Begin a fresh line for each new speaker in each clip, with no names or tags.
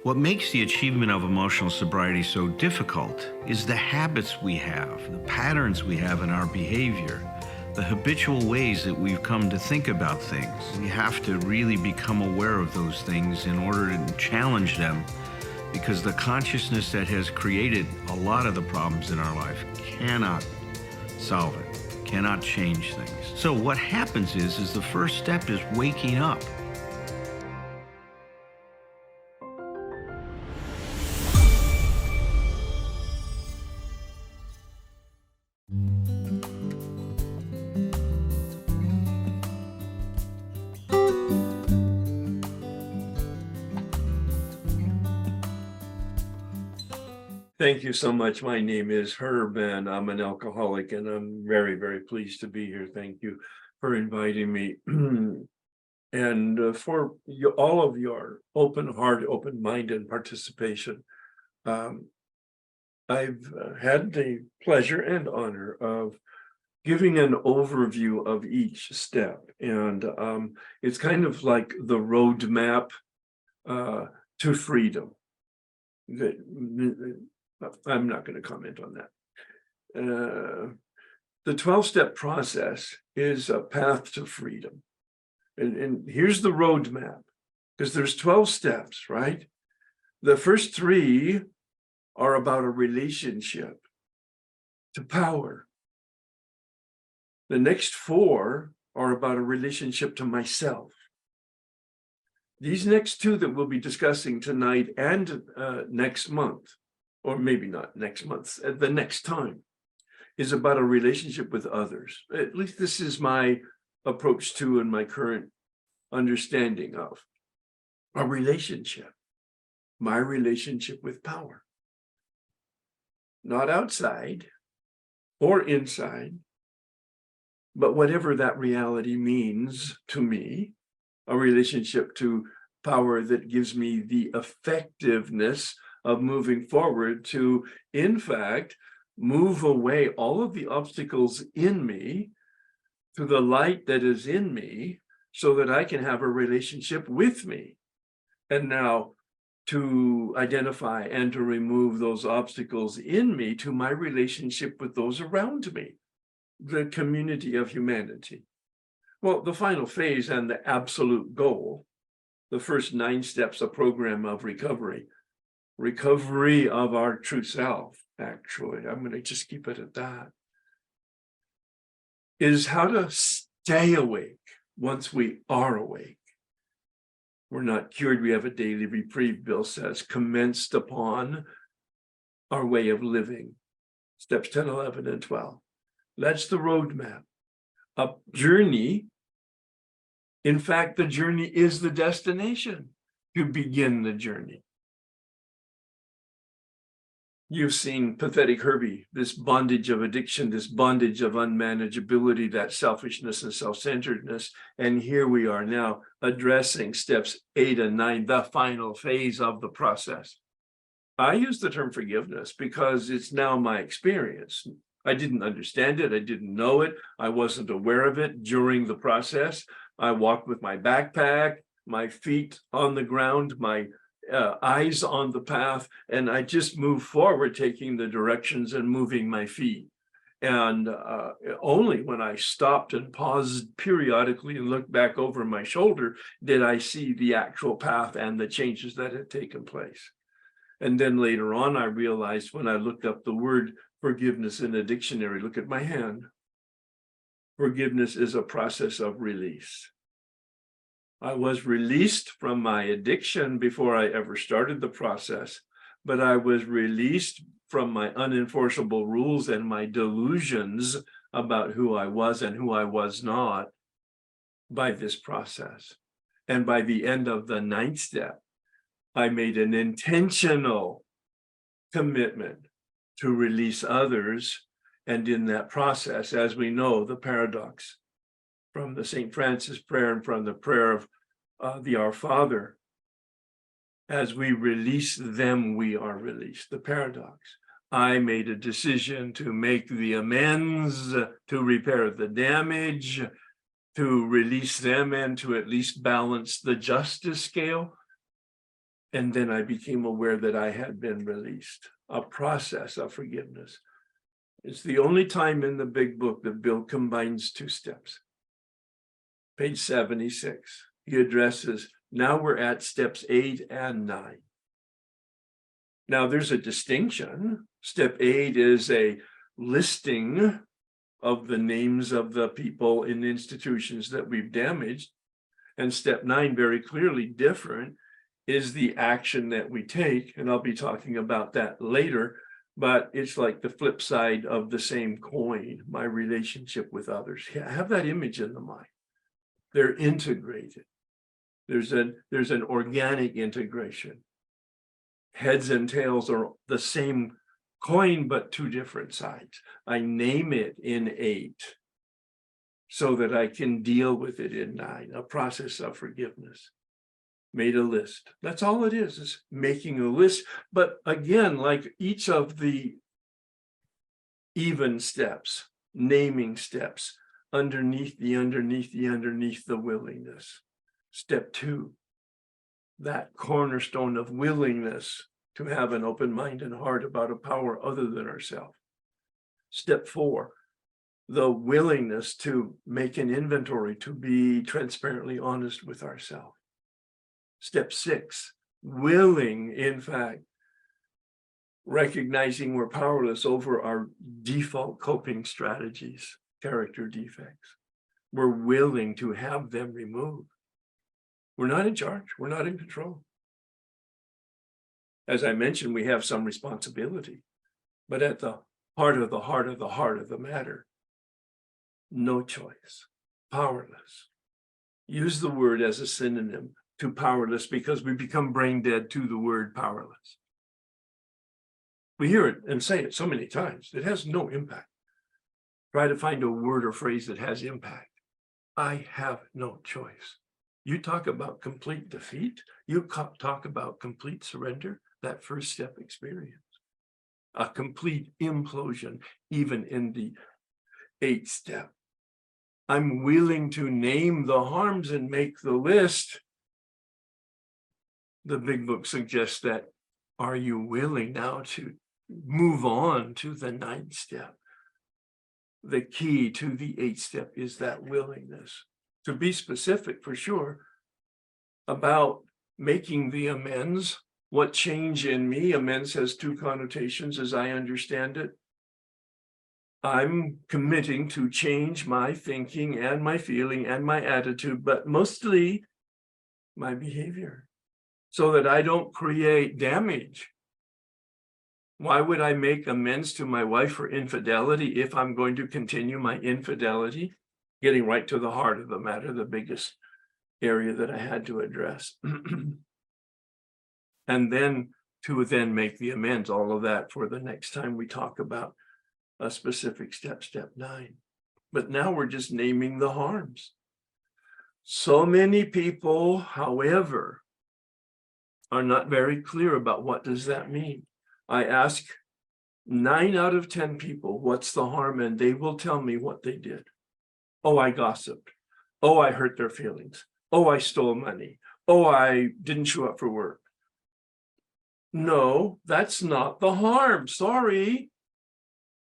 What makes the achievement of emotional sobriety so difficult is the habits we have, the patterns we have in our behavior, the habitual ways that we've come to think about things. We have to really become aware of those things in order to challenge them, because the consciousness that has created a lot of the problems in our life cannot solve it, cannot change things. So what happens is the first step is waking up.
Thank you so much. My name is Herb, and I'm an alcoholic, and I'm very, very pleased to be here. Thank you for inviting me. And for all of your open heart, open mind, and participation. I've had the pleasure and honor of giving an overview of each step. And it's kind of like the roadmap to freedom. I'm not going to comment on that. The 12-step process is a path to freedom. And here's the roadmap, because there's 12 steps, right? The first 3 are about a relationship to power. The next 4 are about a relationship to myself. These next 2 that we'll be discussing tonight and next month, or maybe not next month, the next time, is about a relationship with others. At least this is my approach to and my current understanding of a relationship, my relationship with power. Not outside or inside, but whatever that reality means to me, a relationship to power that gives me the effectiveness of moving forward to, in fact, move away all of the obstacles in me to the light that is in me, so that I can have a relationship with me. And now to identify and to remove those obstacles in me to my relationship with those around me, the community of humanity. Well, the final phase and the absolute goal, the first 9 steps, a program of recovery of our true self, actually, I'm going to just keep it at that, is how to stay awake once we are awake. We're not cured, we have a daily reprieve, Bill says, commenced upon our way of living. Steps 10, 11, and 12. That's the roadmap. A journey. In fact, the journey is the destination to begin the journey. You've seen Pathetic Herbie, this bondage of addiction, this bondage of unmanageability, that selfishness and self-centeredness. And here we are now addressing steps 8 and 9, the final phase of the process. I use the term forgiveness because it's now my experience. I didn't understand it. I didn't know it. I wasn't aware of it during the process. I walked with my backpack, my feet on the ground, my eyes on the path, and I just moved forward, taking the directions and moving my feet. And only when I stopped and paused periodically and looked back over my shoulder did I see the actual path and the changes that had taken place. And then later on, I realized when I looked up the word forgiveness in a dictionary, look at my hand, forgiveness is a process of release. I was released from my addiction before I ever started the process, but I was released from my unenforceable rules and my delusions about who I was and who I was not by this process. And by the end of the 9th step, I made an intentional commitment to release others. And in that process, as we know, the paradox from the St. Francis prayer and from the prayer of the Our Father, as we release them, we are released. The paradox. I made a decision to make the amends, to repair the damage, to release them, and to at least balance the justice scale. And then I became aware that I had been released. A process of forgiveness. It's the only time in the big book that Bill combines two steps. Page 76, he addresses, now we're at steps 8 and 9. Now there's a distinction. Step 8 is a listing of the names of the people in institutions that we've damaged. And step 9, very clearly different, is the action that we take. And I'll be talking about that later, but it's like the flip side of the same coin, my relationship with others. Have that image in the mind. They're integrated. There's an organic integration. Heads and tails are the same coin, but two different sides. I name it in 8 so that I can deal with it in 9, a process of forgiveness. Made a list. That's all it is making a list. But again, like each of the even steps, naming steps, underneath the willingness. Step 2, that cornerstone of willingness to have an open mind and heart about a power other than ourselves. Step 4, the willingness to make an inventory, to be transparently honest with ourselves. Step 6, willing, in fact, recognizing we're powerless over our default coping strategies, character defects. We're willing to have them removed. We're not in charge. We're not in control. As I mentioned, we have some responsibility, but at the heart of the matter, no choice, powerless. Use the word as a synonym to powerless because we become brain dead to the word powerless. We hear it and say it so many times. It has no impact. Try to find a word or phrase that has impact. I have no choice. You talk about complete defeat. You talk about complete surrender, that first step experience. A complete implosion, even in the 8th step. I'm willing to name the harms and make the list. The big book suggests that, are you willing now to move on to the 9th step? The key to the 8th step is that willingness. To be specific, for sure, about making the amends. What change in me? Amends has 2 connotations as I understand it. I'm committing to change my thinking and my feeling and my attitude, but mostly my behavior, so that I don't create damage. Why would I make amends to my wife for infidelity if I'm going to continue my infidelity? Getting right to the heart of the matter, the biggest area that I had to address. And then to make the amends, all of that for the next time we talk about a specific step, step 9. But now we're just naming the harms. So many people, however, are not very clear about what does that mean. I ask 9 out of 10 people, what's the harm? And they will tell me what they did. Oh, I gossiped. Oh, I hurt their feelings. Oh, I stole money. Oh, I didn't show up for work. No, that's not the harm. Sorry.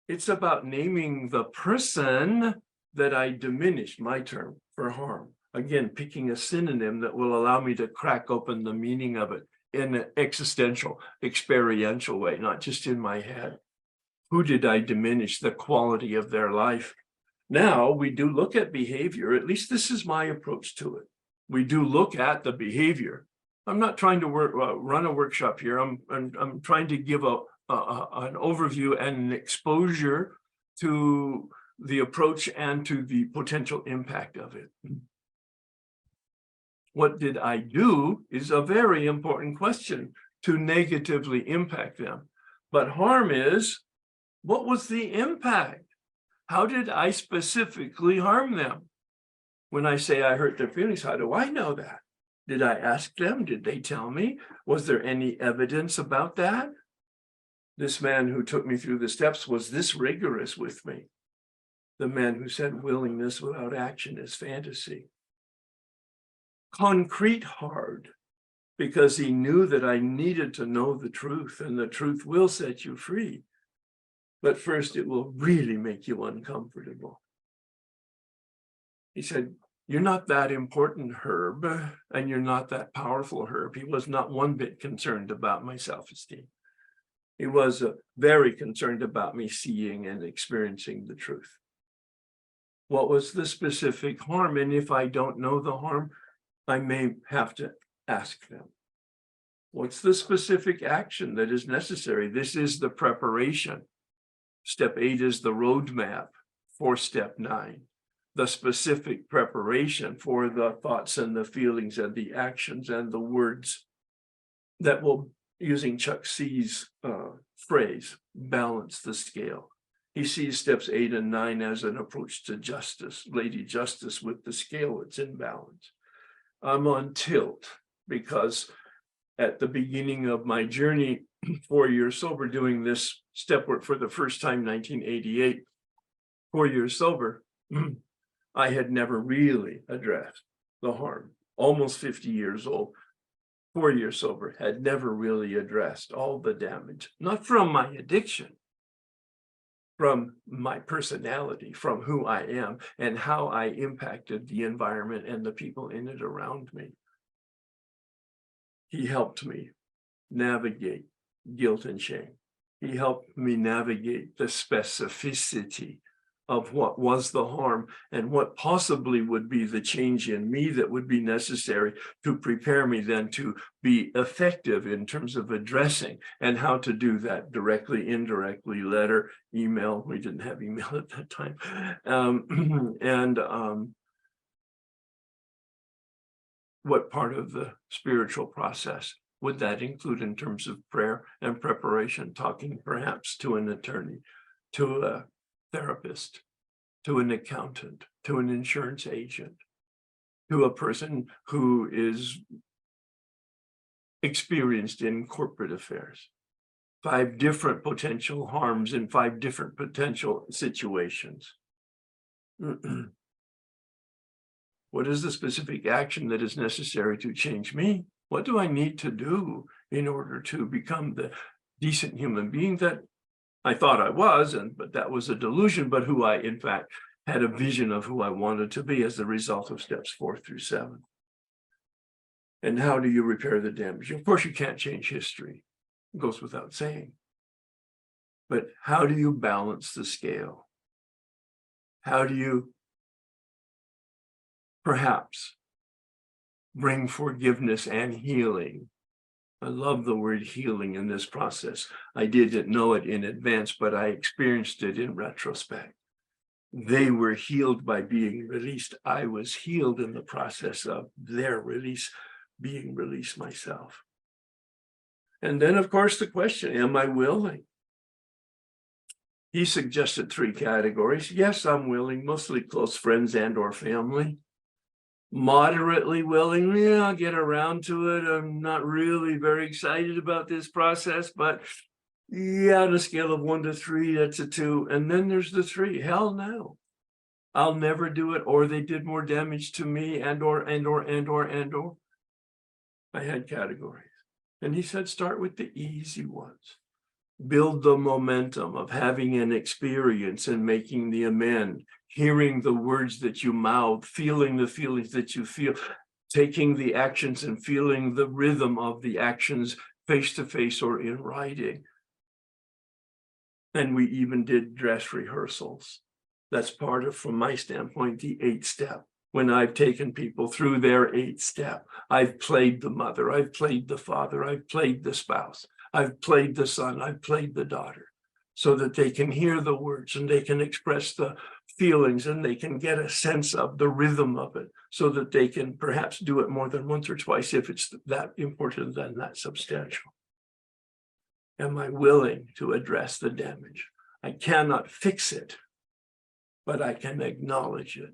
It's about naming the person that I diminished, my term for harm. Again, picking a synonym that will allow me to crack open the meaning of it in an existential, experiential way, not just in my head. Who did I diminish the quality of their life? Now we do look at behavior. At least this is my approach to it. We do look at the behavior. I'm not trying to run a workshop here. I'm trying to give an overview and an exposure to the approach and to the potential impact of it. What did I do is a very important question to negatively impact them. But harm is, what was the impact? How did I specifically harm them? When I say I hurt their feelings, how do I know that? Did I ask them? Did they tell me? Was there any evidence about that? This man who took me through the steps was this rigorous with me. The man who said willingness without action is fantasy. Concrete hard. because he knew that I needed to know the truth, and the truth will set you free. But first, it will really make you uncomfortable. He said, "You're not that important, Herb, and you're not that powerful, Herb." He was not one bit concerned about my self-esteem. He was very concerned about me seeing and experiencing the truth. What was the specific harm? And if I don't know the harm, I may have to ask them. What's the specific action that is necessary? This is the preparation. Step 8 is the roadmap for step 9. The specific preparation for the thoughts and the feelings and the actions and the words that will, using Chuck C's phrase, balance the scale. He sees steps 8 and 9 as an approach to justice, Lady Justice, with the scale that's in balance. I'm on tilt because at the beginning of my journey, 4 years sober, doing this step work for the first time, 1988, 4 years sober, I had never really addressed the harm. Almost 50 years old, 4 years sober, had never really addressed all the damage, not from my addiction, from my personality, from who I am and how I impacted the environment and the people in it around me. He helped me navigate guilt and shame. He helped me navigate the specificity of what was the harm and what possibly would be the change in me that would be necessary to prepare me then to be effective in terms of addressing, and how to do that directly, indirectly, letter, email. We didn't have email at that time. What part of the spiritual process would that include in terms of prayer and preparation, talking perhaps to an attorney, to a therapist, to an accountant, to an insurance agent, to a person who is experienced in corporate affairs. 5 different potential harms in 5 different potential situations. What is the specific action that is necessary to change me? What do I need to do in order to become the decent human being that I thought I was, but that was a delusion, but who I, in fact, had a vision of who I wanted to be as a result of steps 4 through 7. And how do you repair the damage? Of course, you can't change history. It goes without saying. But how do you balance the scale? How do you perhaps bring forgiveness and healing? I love the word healing in this process. I didn't know it in advance, but I experienced it in retrospect. They were healed by being released. I was healed in the process of their release, being released myself. And then, of course, the question, am I willing? He suggested 3 categories. Yes, I'm willing, mostly close friends and or family. Moderately willing, yeah, I'll get around to it. I'm not really very excited about this process, but yeah, on a scale of 1 to 3, that's a 2. And then there's the 3, hell no. I'll never do it, or they did more damage to me, and or. I had categories. And he said, start with the easy ones. Build the momentum of having an experience and making the amend, hearing the words that you mouth, feeling the feelings that you feel, taking the actions and feeling the rhythm of the actions face to face or in writing. And we even did dress rehearsals. That's part of, from my standpoint, the 8th step. When I've taken people through their 8th step, I've played the mother, I've played the father, I've played the spouse, I've played the son, I've played the daughter, so that they can hear the words and they can express the feelings and they can get a sense of the rhythm of it, so that they can perhaps do it more than once or twice if it's that important and that substantial. Am I willing to address the damage? I cannot fix it, but I can acknowledge it.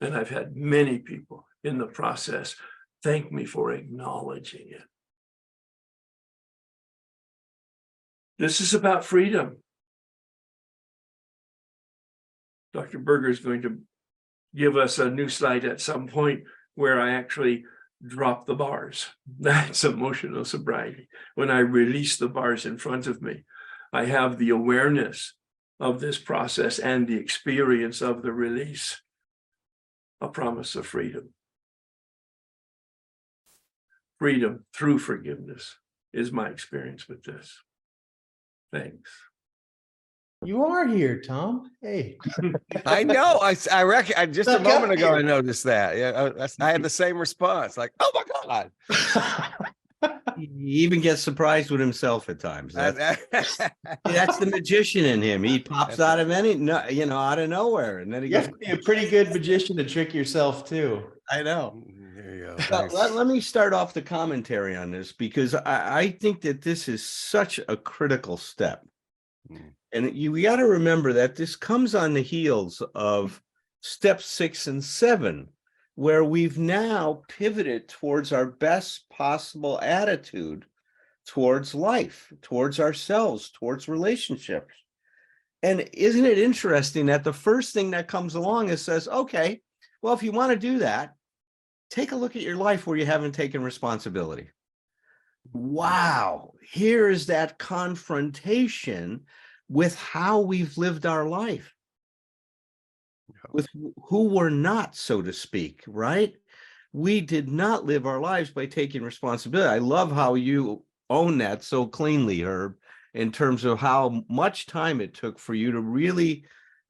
And I've had many people in the process thank me for acknowledging it. This is about freedom. Dr. Berger is going to give us a new slide at some point where I actually drop the bars. That's emotional sobriety. When I release the bars in front of me, I have the awareness of this process and the experience of the release, a promise of freedom. Freedom through forgiveness is my experience with this. Thanks.
You are here, Tom. Hey.
I know. I reckon just a
Snuck up
moment ago, I
here.
noticed that. Yeah, I had the same response. Like, oh my God.
He even gets surprised with himself at times. That's the magician in him. He pops out of out of nowhere, and then he
You
goes.
have to be a pretty good magician to trick yourself too.
I know.
There you go.
Well,
Thanks.
let me start off the commentary on this, because I think that this is such a critical step. And we got to remember that this comes on the heels of step 6 and 7, where we've now pivoted towards our best possible attitude towards life, towards ourselves, towards relationships. And isn't it interesting that the first thing that comes along is says, okay, well, if you want to do that, take a look at your life where you haven't taken responsibility. Wow, here is that confrontation with how we've lived our life, with who we're not, so to speak, right? We did not live our lives by taking responsibility. I love how you own that so cleanly, Herb, in terms of how much time it took for you to really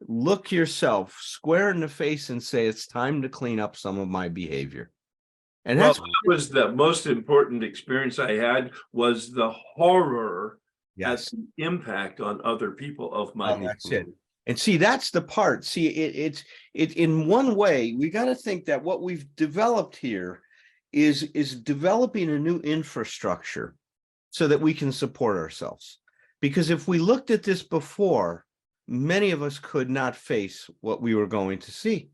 look yourself square in the face and say, it's time to clean up some of my behavior. And
Well,
that's
that was the most important experience I had, was the horror at the impact on other people of my behavior.
That's it. And see, that's the part. See, it's in one way, we got to think that what we've developed here is developing a new infrastructure so that we can support ourselves. Because if we looked at this before, many of us could not face what we were going to see.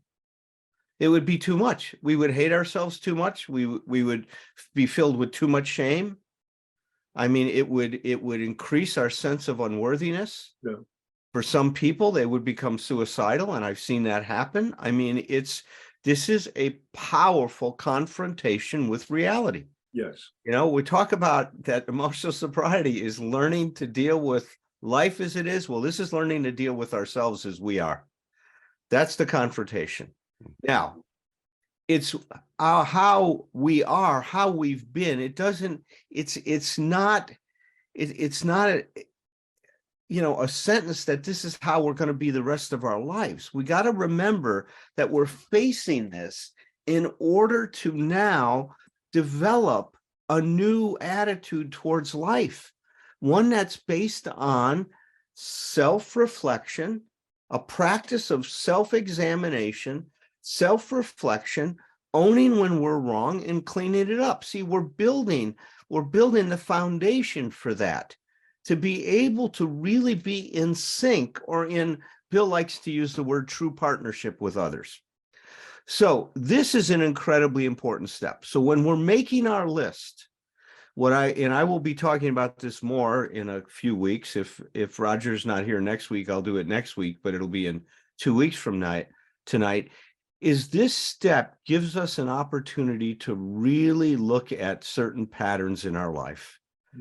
It would be too much. We would hate ourselves too much. We would be filled with too much shame. I mean, it would increase our sense of unworthiness.
Yeah.
For some people, they would become suicidal, and I've seen that happen. I mean, this is a powerful confrontation with reality.
Yes.
We talk about that emotional sobriety is learning to deal with life as it is. Well, this is learning to deal with ourselves as we are. That's the confrontation. Now, it's how we are, how we've been. It's not a sentence that this is how we're going to be the rest of our lives. We got to remember that we're facing this in order to now develop a new attitude towards life, one that's based on self-reflection, a practice of self-examination, self-reflection, owning when we're wrong and cleaning it up. See, we're building the foundation for that, to be able to really be in sync, or Bill likes to use the word true partnership with others. So this is an incredibly important step. So when we're making our list, I will be talking about this more in a few weeks. If Roger's not here next week, I'll do it next week, but it'll be in 2 weeks from tonight. Is this step gives us an opportunity to really look at certain patterns in our life,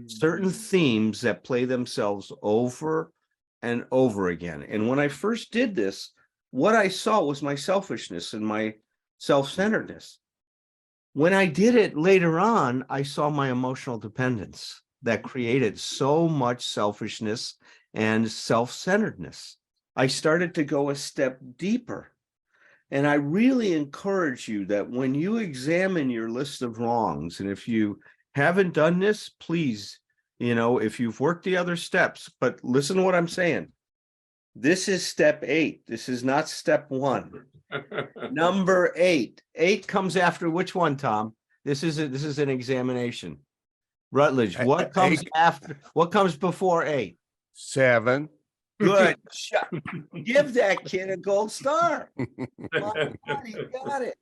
certain themes that play themselves over and over again. And when I first did this, what I saw was my selfishness and my self-centeredness. When I did it later on, I saw my emotional dependence that created so much selfishness and self-centeredness. I started to go a step deeper. And I really encourage you that when you examine your list of wrongs, and if you haven't done this, please, if you've worked the other steps, but listen to what I'm saying. This is step 8. This is not step 1. Number 8. 8 comes after which one, Tom? This is an examination. Rutledge, what comes after? What comes before 8?
7.
Good. Give that kid a gold star. My God, he got it.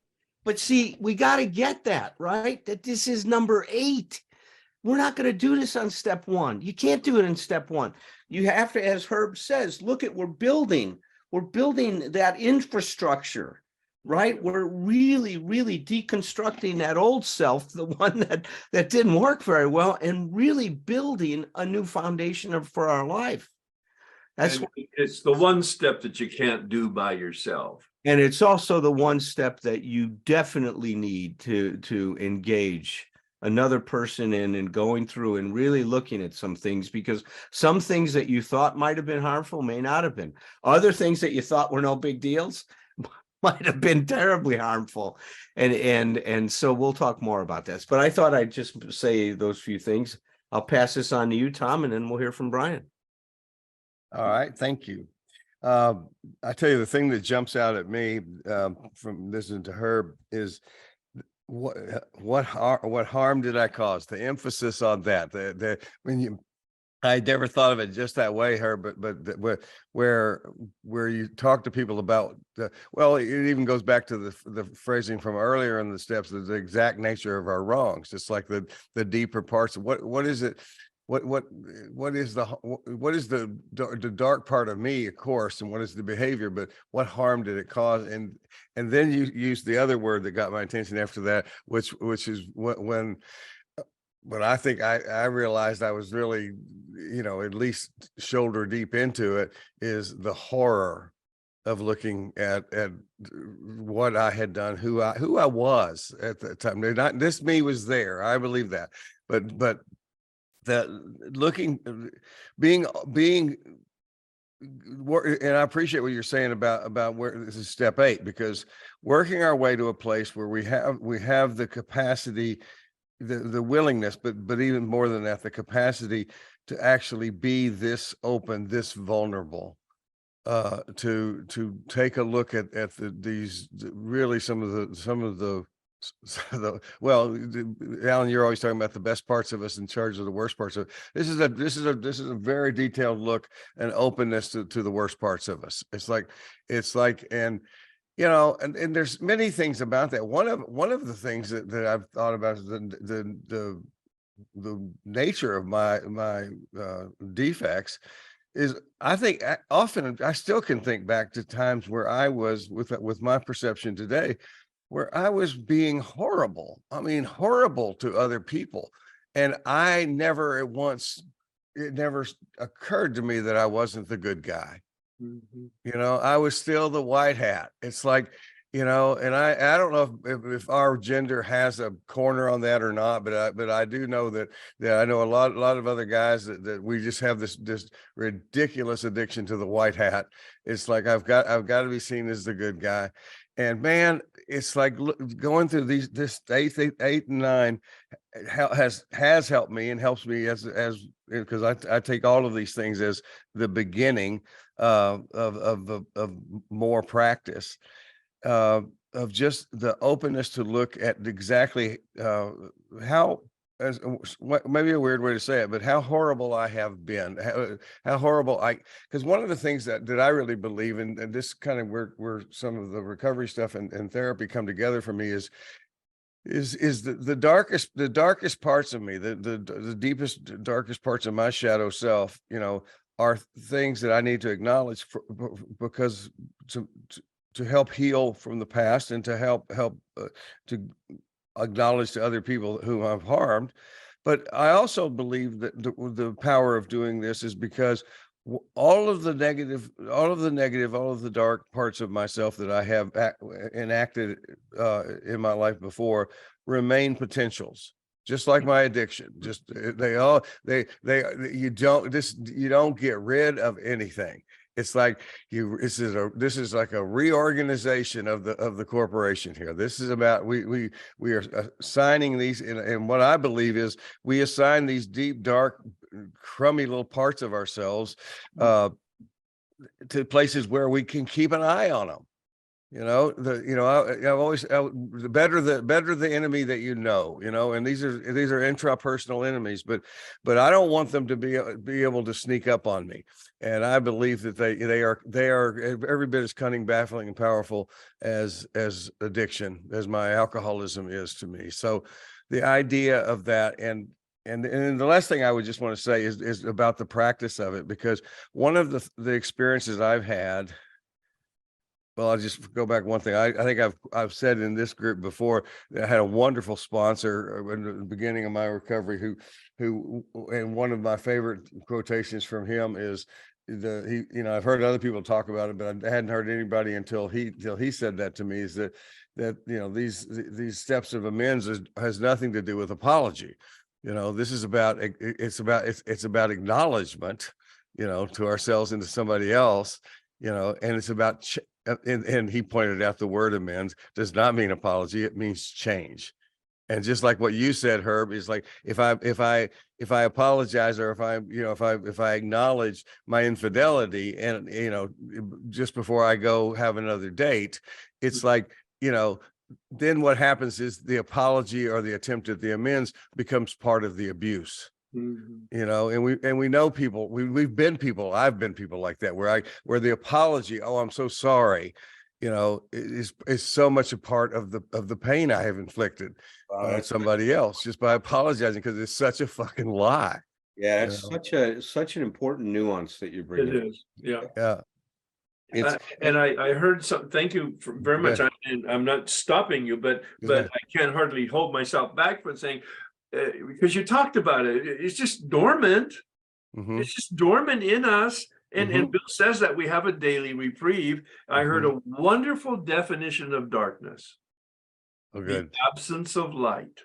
But see, we got to get that, right? That this is number 8. We're not going to do this on step 1. You can't do it in step 1. You have to, as Herb says, look at we're building that infrastructure.
right? We're really, really deconstructing that old self, the one that didn't work very well, and really building a new foundation for our life. That's
And it's the one step that you can't do by yourself.
And it's also the one step that you definitely need to engage another person in and going through and really looking at some things, because some things that you thought might have been harmful may not have been. Other things that you thought were no big deals might have been terribly harmful. And so we'll talk more about this. But I thought I'd just say those few things. I'll pass this on to you, Tom, and then we'll hear from Brian.
All right, thank you. I tell you, the thing that jumps out at me from listening to Herb is what harm did I cause? The emphasis on that. I never thought of it just that way, Herb, but where you talk to people about well, it even goes back to the phrasing from earlier in the steps, the exact nature of our wrongs, just like the deeper parts of what is it. What is the dark part of me, of course, and what is the behavior, but what harm did it cause? And then you use the other word that got my attention after that, which is when I think I realized I was really, at least shoulder deep into it, is the horror of looking at what I had done, who I was at the time. This me was there. I believe that, but that being and I appreciate what you're saying about where this is step 8, because working our way to a place where we have the capacity, the willingness, but even more than that, the capacity to actually be this open, this vulnerable, to take a look at these really some of the well, Alan, you're always talking about the best parts of us in charge of the worst parts of this is a very detailed look and openness to the worst parts of us. It's like and and there's many things about that. One of the things that I've thought about is the nature of my defects is, I think often I still can think back to times where I was with my perception today, where I was being horrible. I mean, horrible to other people. And it never occurred to me that I wasn't the good guy.
Mm-hmm.
I was still the white hat. It's like, and I don't know if our gender has a corner on that or not, but I do know that I know a lot of other guys that we just have this ridiculous addiction to the white hat. It's like I've got to be seen as the good guy. And man, it's like going through this 8 and 9 has helped me and helps me as because I take all of these things as the beginning of more practice, of just the openness to look at exactly how, as maybe a weird way to say it, but how horrible I have been, how horrible because one of the things that I really believe in, and this kind of where some of the recovery stuff and therapy come together for me, is the darkest parts of me, the deepest, darkest parts of my shadow self, are things that I need to acknowledge because to help heal from the past and to help to acknowledge to other people whom I've harmed. But I also believe that the power of doing this is because all of the negative, all of the dark parts of myself that I have enacted in my life before remain potentials, just like my addiction. Just you don't get rid of anything. It's like this is like a reorganization of the corporation here. This is about we are assigning these, and what I believe is we assign these deep, dark, crummy little parts of ourselves to places where we can keep an eye on them. I've always the better the enemy that and these are intrapersonal enemies, but I don't want them to be able to sneak up on me. And I believe that they are every bit as cunning, baffling, and powerful as addiction, as my alcoholism is to me. So the idea of that, and the last thing I would just want to say is about the practice of it, because one of the experiences I've had Well, I'll just go back one thing. I think I've said in this group before that I had a wonderful sponsor in the beginning of my recovery who and one of my favorite quotations from him is I've heard other people talk about it, but I hadn't heard anybody until he said that to me, is that these steps of amends has nothing to do with apology. This is about it's about acknowledgement, to ourselves and to somebody else, and it's about and he pointed out the word amends does not mean apology, it means change. And just like what you said, Herb, is like if I apologize, or if I acknowledge my infidelity, and just before I go have another date, it's like, then what happens is the apology or the attempt at the amends becomes part of the abuse.
Mhm.
And we know people, we've been people, I've been people like that, where the apology, oh, I'm so sorry, is so much a part of the pain I have inflicted on somebody else just by apologizing, because it's such a fucking lie.
Yeah,
you
it's
know?
such an important nuance that you bring
It
in.
is, yeah.
Yeah.
And I heard some, thank you very much.
Yeah.
And I'm not stopping you, but
Yeah.
I can't hardly hold myself back from saying, because you talked about it, it's just dormant.
Mhm.
It's just dormant in us. And
Mhm.
Bill says that we have a daily reprieve. I heard a wonderful definition of darkness:
Oh,
the
good.
absence of light.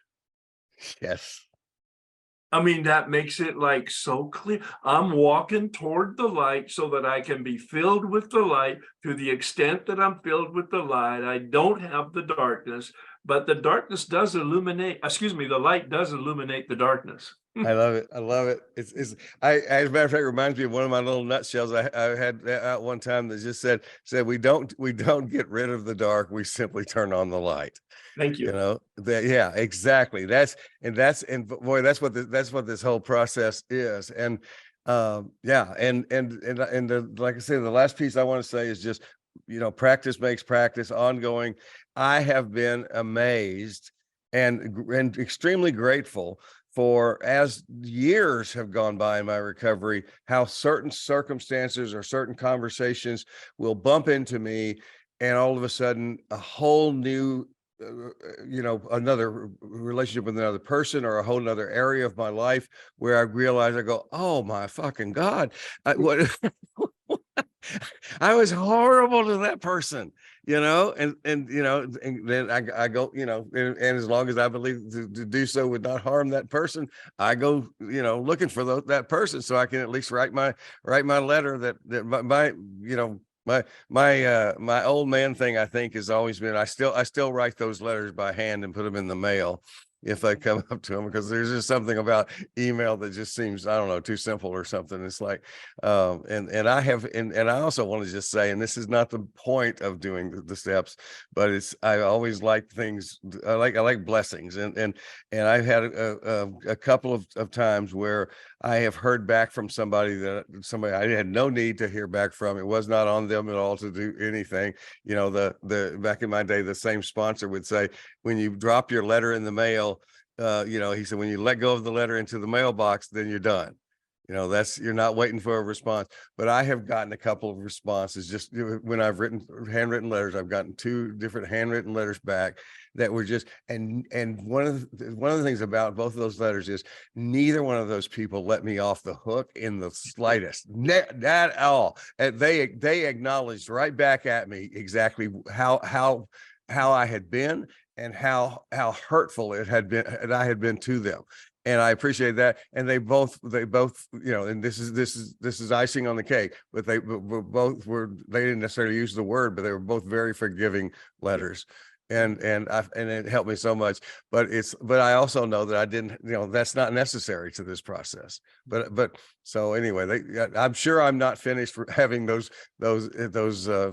Yes.
I mean, that makes it like so clear. I'm walking toward the light so that I can be filled with the light. To the extent that I'm filled with the light, I don't have the darkness, but the darkness does illuminate, excuse me, the light does illuminate the darkness.
I love it. I love it. It's as a matter of fact, it reminds me of one of my little nutshells I had out one time that just said we don't get rid of the dark, we simply turn on the light.
Thank you.
Yeah, exactly. And boy, that's what this whole process is. And yeah, and like I said, the last piece I want to say is just, practice makes practice, ongoing. I have been amazed and extremely grateful for, as years have gone by in my recovery, how certain circumstances or certain conversations will bump into me, and all of a sudden a whole new another relationship with another person, or a whole nother area of my life, where I realize, I go, oh my fucking God, what I was horrible to that person, and then I go, and as long as I believe to do so would not harm that person, I go, looking for that person, so I can at least write my letter that my old man thing, I think, has always been, I still write those letters by hand and put them in the mail if I come up to them, because there's just something about email that just seems, I don't know, too simple or something. It's like, and I also want to just say, and this is not the point of doing the steps, but I always like things. I like blessings, and I've had a couple of times where I have heard back from somebody I had no need to hear back from. It was not on them at all to do anything. The back in my day, the same sponsor would say, when you drop your letter in the mail, he said, when you let go of the letter into the mailbox, then you're done. You're not waiting for a response. But I have gotten a couple of responses just when I've written handwritten letters. I've gotten 2 different handwritten letters back that were just, and one of the things about both of those letters is neither one of those people let me off the hook in the slightest, not at all. And they acknowledged right back at me exactly how I had been, and how hurtful it had been, and I had been to them. And I appreciate that. And they both, and this is icing on the cake, but they didn't necessarily use the word, but they were both very forgiving letters. And it helped me so much. But I also know that I didn't, that's not necessary to this process. But so anyway, I'm sure I'm not finished for having those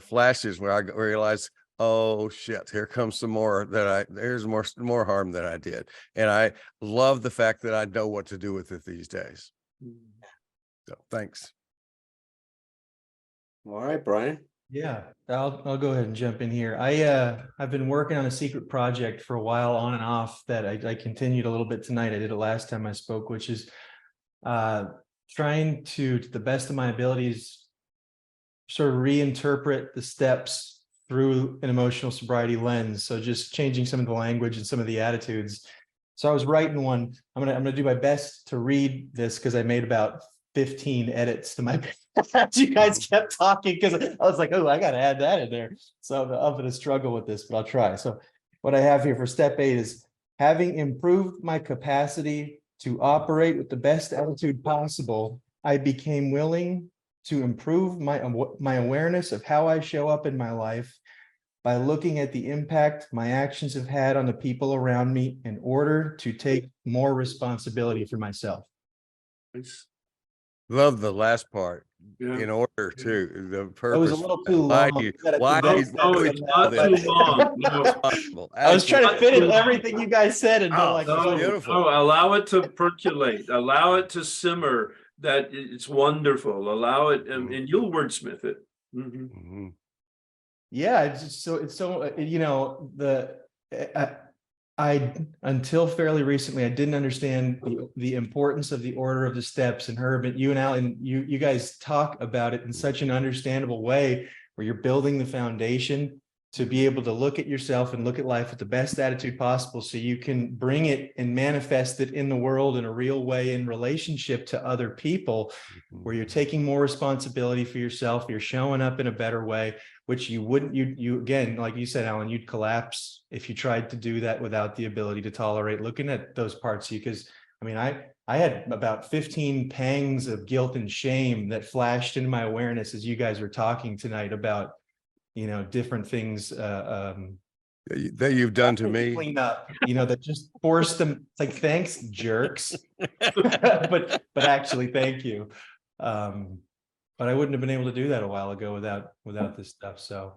flashes where I realize, oh shit, here comes some more there's more harm that I did. And I love the fact that I know what to do with it these days. So thanks.
All right, Brian.
Yeah, I'll go ahead and jump in here. I've been working on a secret project for a while, on and off, that I continued a little bit tonight. I did it last time I spoke, which is trying to the best of my abilities, sort of reinterpret the steps through an emotional sobriety lens. So just changing some of the language and some of the attitudes. So I was writing one. I'm gonna do my best to read this because I made about 15 edits to my you guys kept talking because I was like, oh, I gotta add that in there. So I'm gonna struggle with this, but I'll try. So what I have here for step 8 is having improved my capacity to operate with the best attitude possible, I became willing to improve my awareness of how I show up in my life by looking at the impact my actions have had on the people around me in order to take more responsibility for myself.
It's-
Love the last part.
Yeah.
In order to the purpose.
It was a little too
Why
long.
you-
You gotta
why
condense
you-
that
No,
to
it's
the
not
mouth.
too long. No,
Possible.
I was trying to fit in
Absolutely.
everything you guys said into
Oh,
like
so
no,
beautiful.
no, allow it to percolate, allow it to simmer. That it's wonderful. Allow it, and you'll wordsmith it. Mhm.
Mhm.
Yeah, it's so you know I until fairly recently I didn't understand the importance of the order of the steps. And Herb, and you and Alan, you guys talk about it in such an understandable way where you're building the foundation to be able to look at yourself and look at life with the best attitude possible so you can bring it and manifest it in the world in a real way in relationship to other people, where you're taking more responsibility for yourself, you're showing up in a better way, which you wouldn't, you again, like you said, Alan, you'd collapse if you tried to do that without the ability to tolerate looking at those parts of you. Because I mean, I had about 15 pangs of guilt and shame that flashed into my awareness as you guys were talking tonight about, you know, different things
That you've done to me.
clean up, you know, that just forced them. It's like, thanks, jerks. but actually, thank you. But I wouldn't have been able to do that a while ago without this stuff. So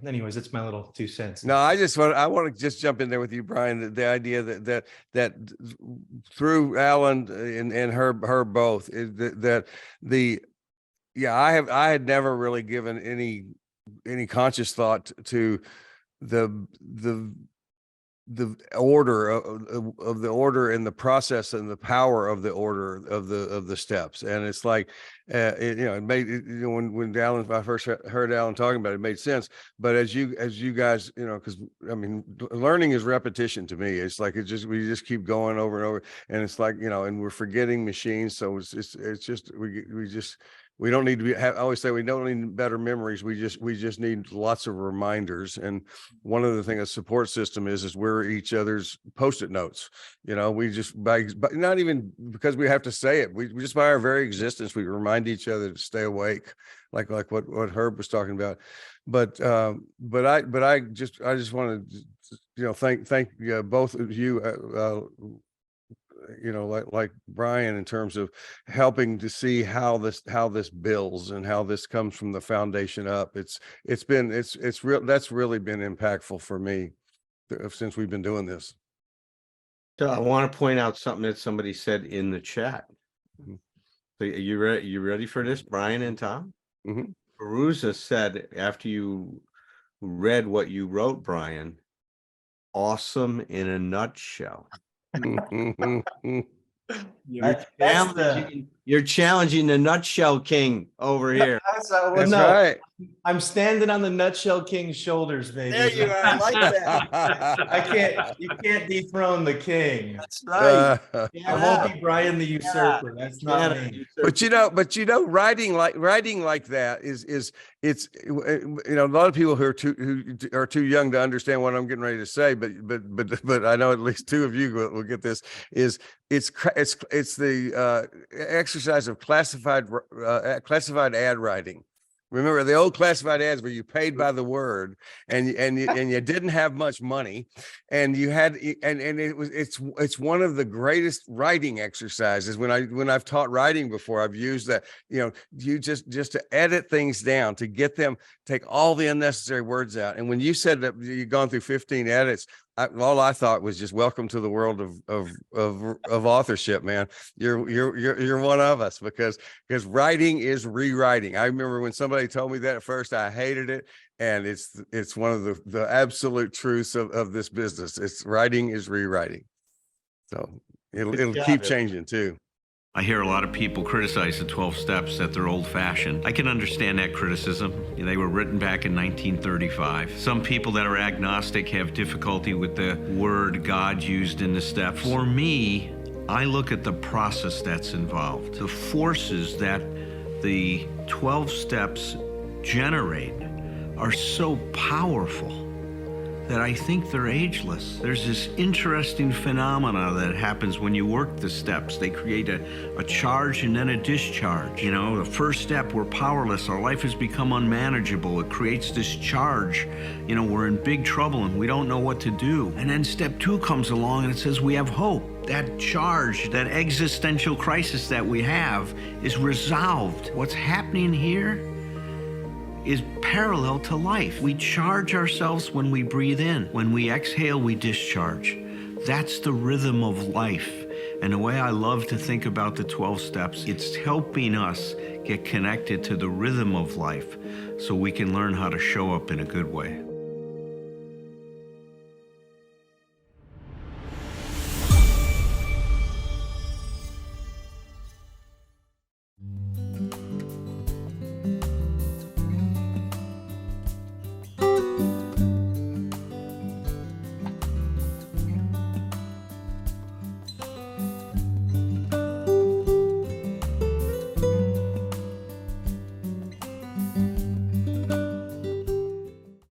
anyways, it's my little 2 cents.
No, I want to just jump in there with you, Brian. The idea that through Alan and her both is that I had never really given any conscious thought to the order of the order and the process and the power of the order of the steps. And it's like it made when Alan, I first heard Alan talking about it, it made sense. But as you guys, because I mean, learning is repetition to me. It's like we just keep going over and over, and it's like, and we're forgetting machines. So it's just we don't need to be. I always say we don't need better memories. We just need lots of reminders. And one of the things a support system is we're each other's Post-it notes. We just by not even because we have to say it. We just by our very existence we remind each other to stay awake, like what Herb was talking about. But I just want to thank both of you. Like Brian, in terms of helping to see how this builds and how this comes from the foundation up. It's real. That's really been impactful for me since we've been doing this.
So I want to point out something that somebody said in the chat. So you ready for this, Brian and Tom?
Mm-hmm.
Perusa said after you read what you wrote, Brian, awesome in a nutshell. You're challenging the nutshell king over here.
That's right.
I'm standing on the nutshell king's shoulders, baby.
There you are. I like that.
You can't dethrone the king.
That's right.
I won't be Brian the usurper. That's not me.
But writing like that is a lot of people who are too young to understand what I'm getting ready to say, but I know at least two of you will get this. It's the exercise of classified ad writing. Remember the old classified ads where you paid by the word and you didn't have much money, and you had it's one of the greatest writing exercises. When I've taught writing before, I've used that, you just to edit things down, to get them, take all the unnecessary words out. And when you said that you've gone through 15 edits, all I thought was just welcome to the world of authorship, man. You're one of us, because writing is rewriting. I remember when somebody told me that at first, I hated it. And it's one of the absolute truths of this business. Writing is rewriting. So it'll keep changing too.
I hear a lot of people criticize the 12 steps that they're old-fashioned. I can understand that criticism. They were written back in 1935. Some people that are agnostic have difficulty with the word God used in the steps. For me, I look at the process that's involved. The forces that the 12 steps generate are so powerful that I think they're ageless. There's this interesting phenomena that happens when you work the steps. They create a charge and then a discharge. You know, the first step, we're powerless. Our life has become unmanageable. It creates this charge. You know, we're in big trouble and we don't know what to do. And then step 2 comes along and it says we have hope. That charge, that existential crisis that we have is resolved. What's happening here is parallel to life. We charge ourselves when we breathe in. When we exhale, we discharge. That's the rhythm of life. And the way I love to think about the 12 steps, it's helping us get connected to the rhythm of life so we can learn how to show up in a good way.